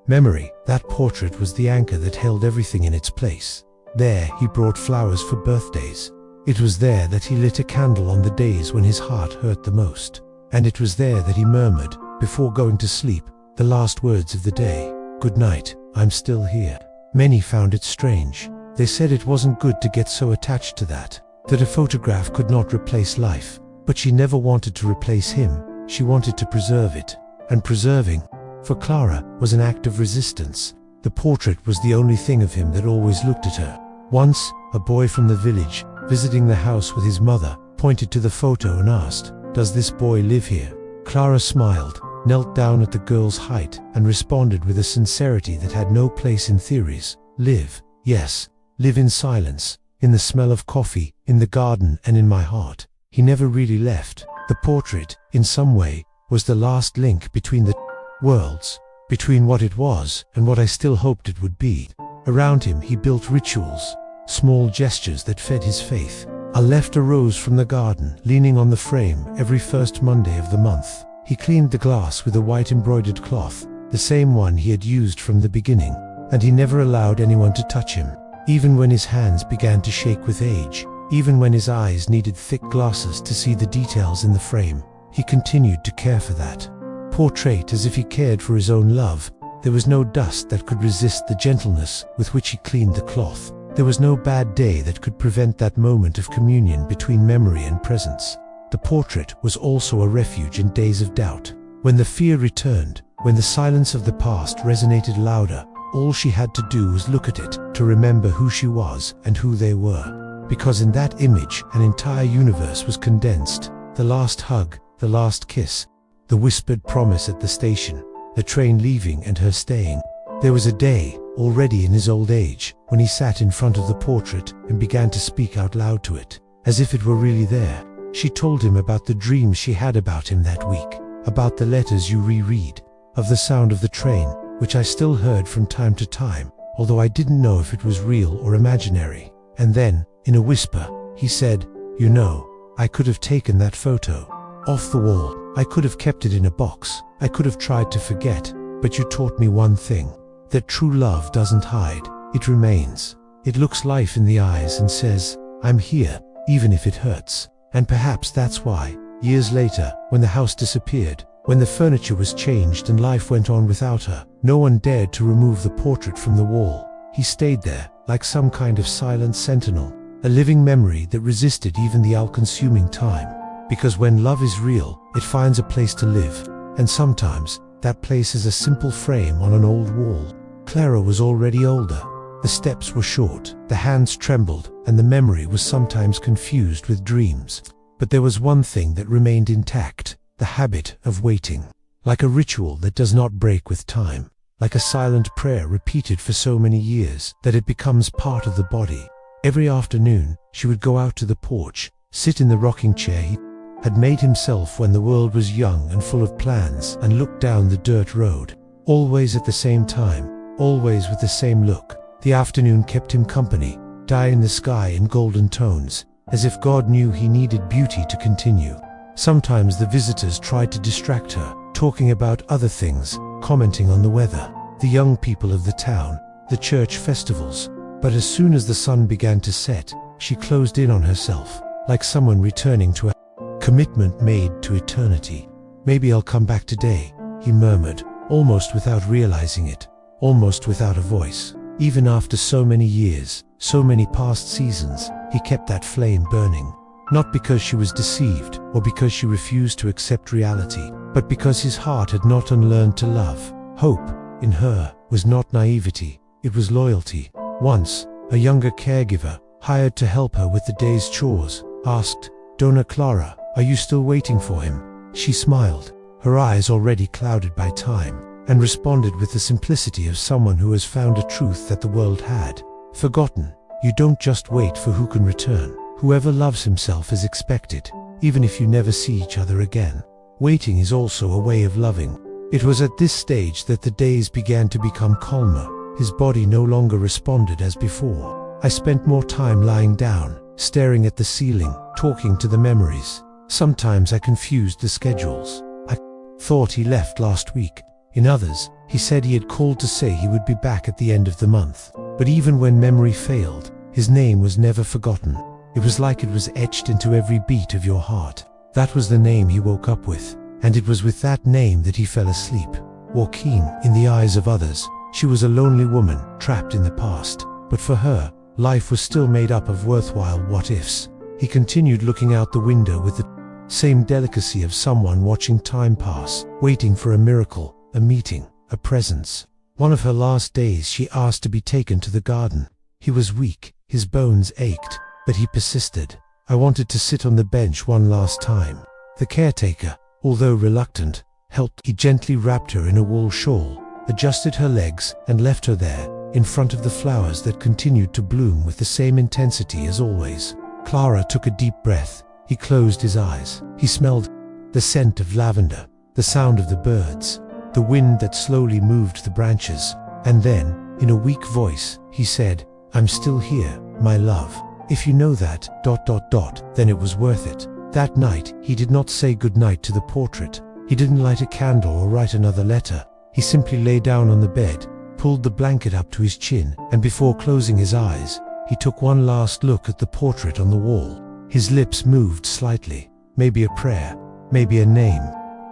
memory, that portrait was the anchor that held everything in its place. There he brought flowers for birthdays. It was there that he lit a candle on the days when his heart hurt the most. And it was there that he murmured, before going to sleep, the last words of the day: "Good night, I'm still here." Many found it strange. They said it wasn't good to get so attached to that a photograph could not replace life. But she never wanted to replace him. She wanted to preserve it. And preserving, for Clara, was an act of resistance. The portrait was the only thing of him that always looked at her. Once, a boy from the village, visiting the house with his mother, pointed to the photo and asked, "Does this boy live here?" Clara smiled, knelt down at the girl's height, and responded with a sincerity that had no place in theories. "Live, yes, live in silence, in the smell of coffee, in the garden, and in my heart." He never really left. The portrait, in some way, was the last link between the worlds, between what it was and what I still hoped it would be. Around him he built rituals, small gestures that fed his faith. I left a rose from the garden, leaning on the frame every first Monday of the month. He cleaned the glass with a white embroidered cloth, the same one he had used from the beginning, and he never allowed anyone to touch him, even when his hands began to shake with age, even when his eyes needed thick glasses to see the details in the frame. He continued to care for that portrait as if he cared for his own love. There was no dust that could resist the gentleness with which he cleaned the cloth. There was no bad day that could prevent that moment of communion between memory and presence. The portrait was also a refuge in days of doubt. When the fear returned, when the silence of the past resonated louder, all she had to do was look at it to remember who she was and who they were. Because in that image, an entire universe was condensed. The last hug, the last kiss, the whispered promise at the station, the train leaving and her staying. There was a day, already in his old age, when he sat in front of the portrait and began to speak out loud to it, as if it were really there. She told him about the dreams she had about him that week, about the letters you reread, of the sound of the train, which I still heard from time to time, although I didn't know if it was real or imaginary. And then, in a whisper, he said, "You know, I could have taken that photo off the wall. I could have kept it in a box. I could have tried to forget, but you taught me one thing, that true love doesn't hide, it remains. It looks life in the eyes and says, I'm here, even if it hurts." And perhaps that's why, years later, when the house disappeared, when the furniture was changed and life went on without her, no one dared to remove the portrait from the wall. He stayed there, like some kind of silent sentinel, a living memory that resisted even the all-consuming time. Because when love is real, it finds a place to live, and sometimes, that place is a simple frame on an old wall. Clara was already older. The steps were short, the hands trembled, and the memory was sometimes confused with dreams. But there was one thing that remained intact, the habit of waiting. Like a ritual that does not break with time. Like a silent prayer repeated for so many years that it becomes part of the body. Every afternoon, she would go out to the porch, sit in the rocking chair he had made himself when the world was young and full of plans, and look down the dirt road. Always at the same time, always with the same look. The afternoon kept him company, dye in the sky in golden tones, as if God knew he needed beauty to continue. Sometimes the visitors tried to distract her, talking about other things, commenting on the weather, the young people of the town, the church festivals. But as soon as the sun began to set, she closed in on herself, like someone returning to a commitment made to eternity. "Maybe I'll come back today," he murmured, almost without realizing it, almost without a voice. Even after so many years, so many past seasons, he kept that flame burning. Not because she was deceived, or because she refused to accept reality, but because his heart had not unlearned to love. Hope, in her, was not naivety, it was loyalty. Once, a younger caregiver, hired to help her with the day's chores, asked, "Dona Clara, are you still waiting for him?" She smiled, her eyes already clouded by time, and responded with the simplicity of someone who has found a truth that the world had forgotten. You don't just wait for who can return. Whoever loves himself is expected, even if you never see each other again. Waiting is also a way of loving. It was at this stage that the days began to become calmer. His body no longer responded as before. I spent more time lying down, staring at the ceiling, talking to the memories. Sometimes I confused the schedules. I thought he left last week. In others, he said he had called to say he would be back at the end of the month. But even when memory failed, his name was never forgotten. It was like it was etched into every beat of your heart. That was the name he woke up with, and it was with that name that he fell asleep. Joaquin, in the eyes of others, she was a lonely woman, trapped in the past. But for her, life was still made up of worthwhile what-ifs. He continued looking out the window with the same delicacy of someone watching time pass, waiting for a miracle, a meeting, a presence. One of her last days she asked to be taken to the garden. He was weak, his bones ached, but he persisted. I wanted to sit on the bench one last time. The caretaker, although reluctant, helped. He gently wrapped her in a wool shawl, adjusted her legs, and left her there, in front of the flowers that continued to bloom with the same intensity as always. Clara took a deep breath. He closed his eyes. He smelled the scent of lavender, the sound of the birds. the wind that slowly moved the branches. And then, in a weak voice, he said, "I'm still here, my love. If you know that, then it was worth it." That night, he did not say goodnight to the portrait. He didn't light a candle or write another letter. He simply lay down on the bed, pulled the blanket up to his chin, and before closing his eyes, he took one last look at the portrait on the wall. His lips moved slightly, maybe a prayer, maybe a name.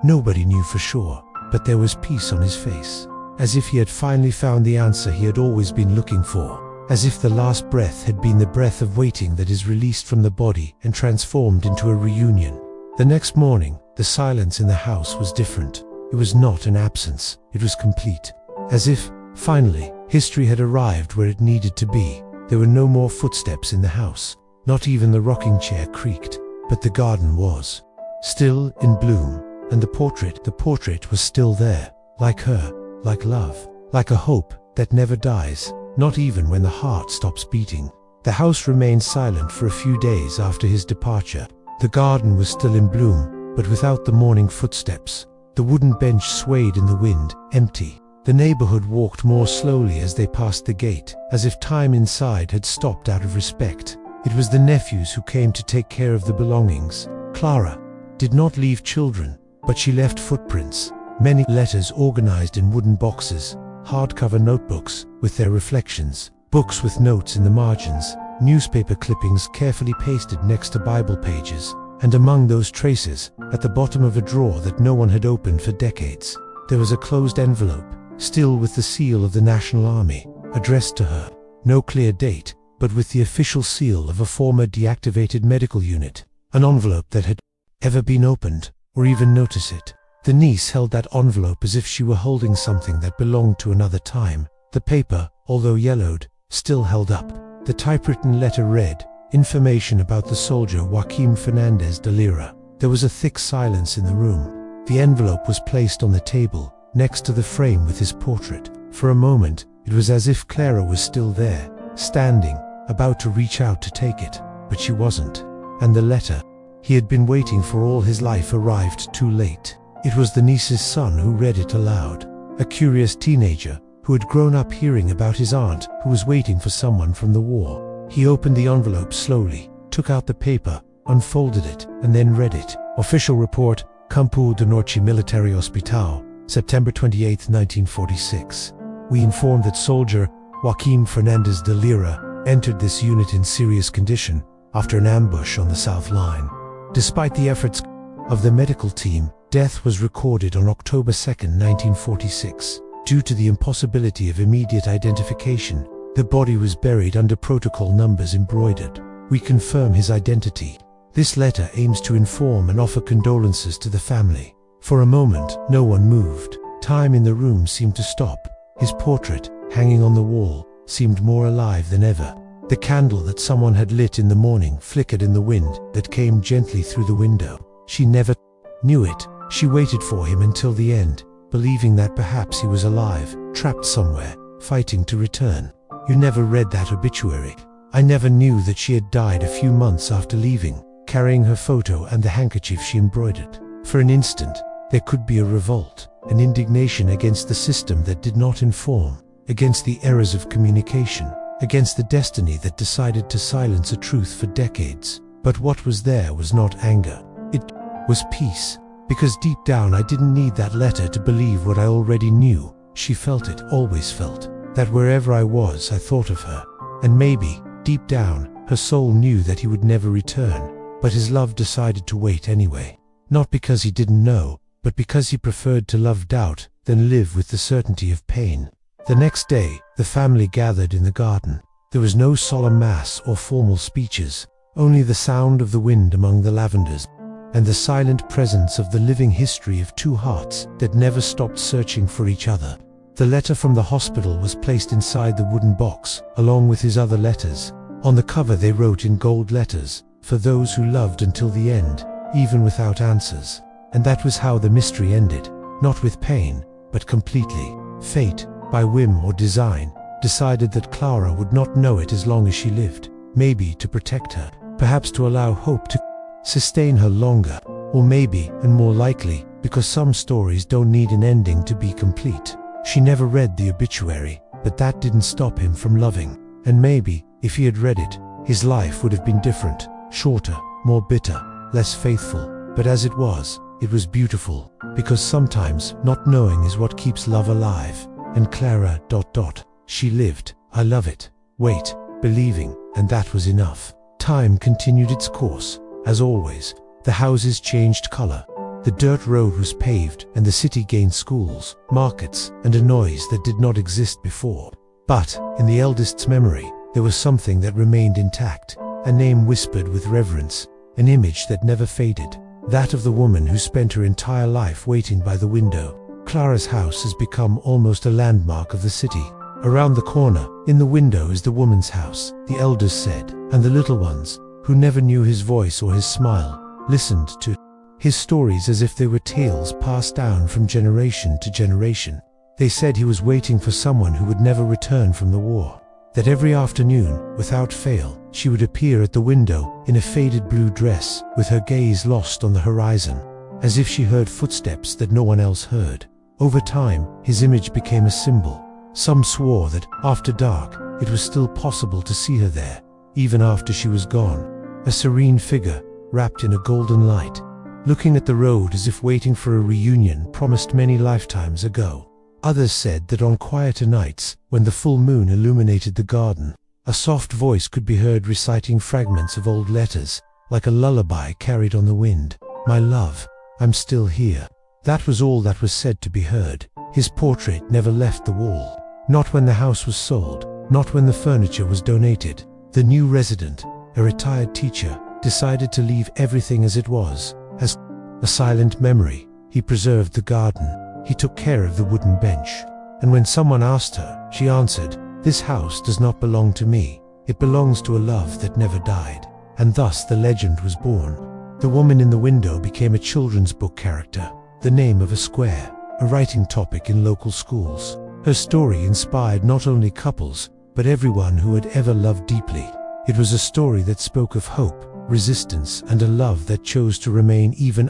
Nobody knew for sure, but there was peace on his face, as if he had finally found the answer he had always been looking for, as if the last breath had been the breath of waiting that is released from the body and transformed into a reunion. The next morning, the silence in the house was different. It was not an absence, it was complete. As if, finally, history had arrived where it needed to be. There were no more footsteps in the house. Not even the rocking chair creaked, but the garden was still in bloom, and the portrait was still there, like her, like love, like a hope that never dies, not even when the heart stops beating. The house remained silent for a few days after his departure. The garden was still in bloom, but without the morning footsteps. The wooden bench swayed in the wind, empty. The neighborhood walked more slowly as they passed the gate, as if time inside had stopped out of respect. It was the nephews who came to take care of the belongings. Clara did not leave children, but she left footprints, many letters organized in wooden boxes, hardcover notebooks with their reflections, books with notes in the margins, newspaper clippings carefully pasted next to Bible pages, and among those traces, at the bottom of a drawer that no one had opened for decades, there was a closed envelope, still with the seal of the National Army, addressed to her. No clear date, but with the official seal of a former deactivated medical unit. An envelope that had ever been opened, or even noticed it. The niece held that envelope as if she were holding something that belonged to another time. The paper, although yellowed, still held up. The typewritten letter read, "Information about the soldier Joaquim Fernandez de Lira." There was a thick silence in the room. The envelope was placed on the table, next to the frame with his portrait. For a moment, it was as if Clara was still there, standing, about to reach out to take it, but she wasn't. And the letter he had been waiting for all his life arrived too late. It was the niece's son who read it aloud, a curious teenager who had grown up hearing about his aunt who was waiting for someone from the war. He opened the envelope slowly, took out the paper, unfolded it, and then read it. Official report, Campo de Norte Military Hospital, September 28, 1946. We informed that soldier Joaquim Fernandez de Lira entered this unit in serious condition after an ambush on the South Line. Despite the efforts of the medical team, death was recorded on October 2, 1946. Due to the impossibility of immediate identification, the body was buried under protocol numbers embroidered. We confirm his identity. This letter aims to inform and offer condolences to the family. For a moment, no one moved. Time in the room seemed to stop. His portrait, hanging on the wall, seemed more alive than ever. The candle that someone had lit in the morning flickered in the wind that came gently through the window. She never knew it. She waited for him until the end, believing that perhaps he was alive, trapped somewhere, fighting to return. You never read that obituary. I never knew that she had died a few months after leaving, carrying her photo and the handkerchief she embroidered. For an instant, there could be a revolt, an indignation against the system that did not inform, against the errors of communication, against the destiny that decided to silence a truth for decades. But what was there was not anger. It was peace. Because deep down I didn't need that letter to believe what I already knew. She felt it, always felt, that wherever I was I thought of her. And maybe, deep down, her soul knew that he would never return. But his love decided to wait anyway. Not because he didn't know, but because he preferred to love doubt than live with the certainty of pain. The next day, the family gathered in the garden. There was no solemn mass or formal speeches, only the sound of the wind among the lavenders, and the silent presence of the living history of two hearts that never stopped searching for each other. The letter from the hospital was placed inside the wooden box, along with his other letters. On the cover they wrote in gold letters, "For those who loved until the end, even without answers." And that was how the mystery ended, not with pain, but completely. Fate, by whim or design, decided that Clara would not know it as long as she lived, maybe to protect her, perhaps to allow hope to sustain her longer, or maybe, and more likely, because some stories don't need an ending to be complete. She never read the obituary, but that didn't stop him from loving. And maybe, if he had read it, his life would have been different, shorter, more bitter, less faithful. But as it was beautiful, because sometimes not knowing is what keeps love alive. And Clara ... She lived, I love it, wait, believing, and that was enough. Time continued its course. As always, the houses changed color. The dirt road was paved, and the city gained schools, markets, and a noise that did not exist before. But, in the eldest's memory, there was something that remained intact, a name whispered with reverence, an image that never faded, that of the woman who spent her entire life waiting by the window. Clara's house has become almost a landmark of the city. Around the corner, in the window, is the woman's house, the elders said, and the little ones, who never knew his voice or his smile, listened to his stories as if they were tales passed down from generation to generation. They said he was waiting for someone who would never return from the war, that every afternoon, without fail, she would appear at the window in a faded blue dress, with her gaze lost on the horizon, as if she heard footsteps that no one else heard. Over time, his image became a symbol. Some swore that, after dark, it was still possible to see her there, even after she was gone, a serene figure, wrapped in a golden light, looking at the road as if waiting for a reunion promised many lifetimes ago. Others said that on quieter nights, when the full moon illuminated the garden, a soft voice could be heard reciting fragments of old letters, like a lullaby carried on the wind. My love, I'm still here. That was all that was said to be heard. His portrait never left the wall. Not when the house was sold, not when the furniture was donated. The new resident, a retired teacher, decided to leave everything as it was, as a silent memory. He preserved the garden. He took care of the wooden bench. And when someone asked her, she answered, "This house does not belong to me. It belongs to a love that never died." And thus the legend was born. The woman in the window became a children's book character, the name of a square, a writing topic in local schools. Her story inspired not only couples, but everyone who had ever loved deeply. It was a story that spoke of hope, resistance, and a love that chose to remain even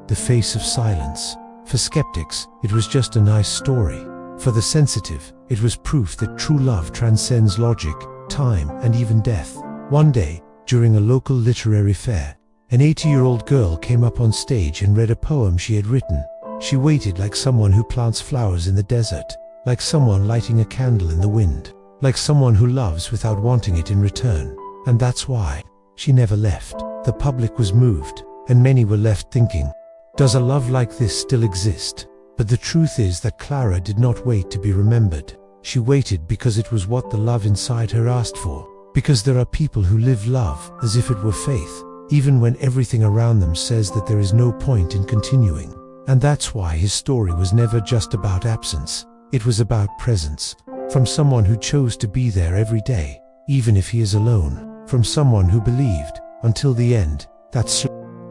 the face of silence. For skeptics, it was just a nice story. For the sensitive, it was proof that true love transcends logic, time, and even death. One day, during a local literary fair, an 80-year-old girl came up on stage and read a poem she had written. She waited like someone who plants flowers in the desert, like someone lighting a candle in the wind, like someone who loves without wanting it in return. And that's why she never left. The public was moved, and many were left thinking, does a love like this still exist? But the truth is that Clara did not wait to be remembered. She waited because it was what the love inside her asked for. Because there are people who live love as if it were faith, even when everything around them says that there is no point in continuing. And that's why his story was never just about absence. It was about presence. From someone who chose to be there every day, even if he is alone. From someone who believed, until the end, that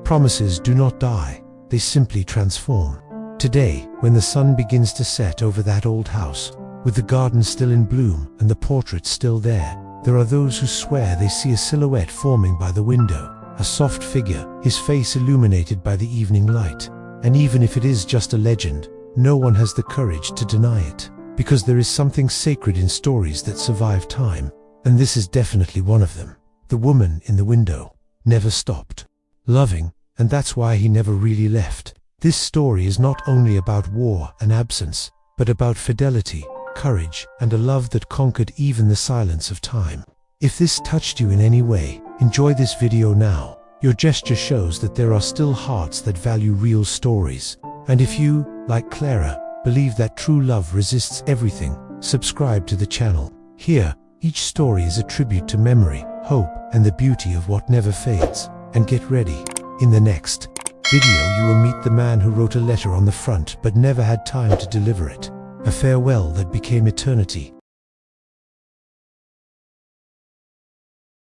promises do not die, they simply transform. Today, when the sun begins to set over that old house, with the garden still in bloom and the portrait still there are those who swear they see a silhouette forming by the window, a soft figure, his face illuminated by the evening light. And even if it is just a legend, no one has the courage to deny it, because there is something sacred in stories that survive time, and this is definitely one of them. The woman in the window never stopped loving, and that's why he never really left. This story is not only about war and absence, but about fidelity, courage, and a love that conquered even the silence of time. If this touched you in any way, enjoy this video now. Your gesture shows that there are still hearts that value real stories. And if you, like Clara, believe that true love resists everything, subscribe to the channel. Here, each story is a tribute to memory, hope, and the beauty of what never fades. And get ready. In the next video you will meet the man who wrote a letter on the front but never had time to deliver it. A farewell that became eternity.